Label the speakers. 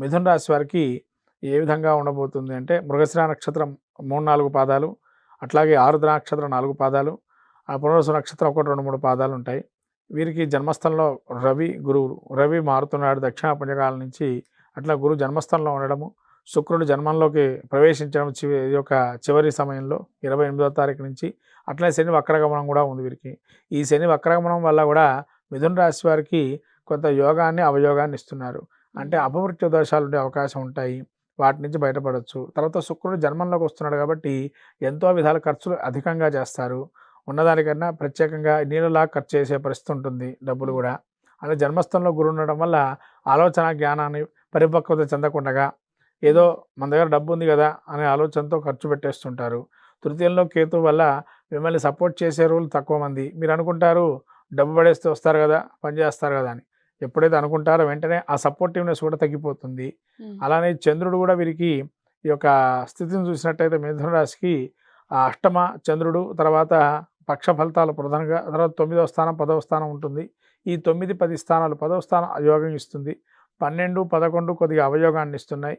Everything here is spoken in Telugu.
Speaker 1: మిథున రాశి వారికి ఏ విధంగా ఉండబోతుంది అంటే మృగశిర నక్షత్రం 3-4 పాదాలు, అట్లాగే ఆరుద్ర నక్షత్రం 4 పాదాలు, ఆ పునర్వసు నక్షత్రం 1, 2, 3 పాదాలు ఉంటాయి. వీరికి జన్మస్థలంలో గురువు రవి మారుతున్నాడు దక్షిణ పుణ్యకాలం నుంచి. అట్లా గురువు జన్మస్థలంలో ఉండడము, శుక్రుడు జన్మంలోకి ప్రవేశించడం ఈ యొక్క చివరి సమయంలో 28వ తారీఖు నుంచి. అట్లనే శని వక్రగమనం కూడా ఉంది వీరికి. ఈ శని వక్రగమనం వల్ల కూడా మిథున రాశి వారికి కొంత యోగాన్ని అవయోగాన్ని ఇస్తున్నారు. అంటే అపమృత్యు దోషాలు ఉండే అవకాశం ఉంటాయి. వాటి నుంచి బయటపడవచ్చు. తర్వాత శుక్రుడు జన్మంలోకి వస్తున్నాడు కాబట్టి ఎంతో విధాల ఖర్చులు అధికంగా చేస్తారు. ఉన్నదానికన్నా ప్రత్యేకంగా నీళ్ళలా ఖర్చు చేసే పరిస్థితి ఉంటుంది, డబ్బులు కూడా. అలా జన్మస్థంలో గురువు ఉండడం వల్ల ఆలోచన జ్ఞానాన్ని పరిపక్వత చెందకుండా ఏదో మన దగ్గర డబ్బు ఉంది కదా అనే ఆలోచనతో ఖర్చు పెట్టేస్తుంటారు. తృతీయంలో కేతు వల్ల మిమ్మల్ని సపోర్ట్ చేసే రోజులు తక్కువ మంది. మీరు అనుకుంటారు డబ్బు పడేస్తే వస్తారు కదా, పని చేస్తారు కదా అని. ఎప్పుడైతే అనుకుంటారో వెంటనే ఆ సపోర్టివ్నెస్ కూడా తగ్గిపోతుంది. అలానే చంద్రుడు కూడా వీరికి ఈ యొక్క స్థితిని చూసినట్టయితే మిథున రాశికి అష్టమ చంద్రుడు, తర్వాత పక్ష ఫలితాలు ప్రధానంగా, తర్వాత 9వ స్థానం 10వ స్థానం ఉంటుంది. ఈ 9, 10 స్థానాలు 10వ స్థానం అయోగం ఇస్తుంది. 12, 11 కొద్దిగా అవయోగాన్ని ఇస్తున్నాయి.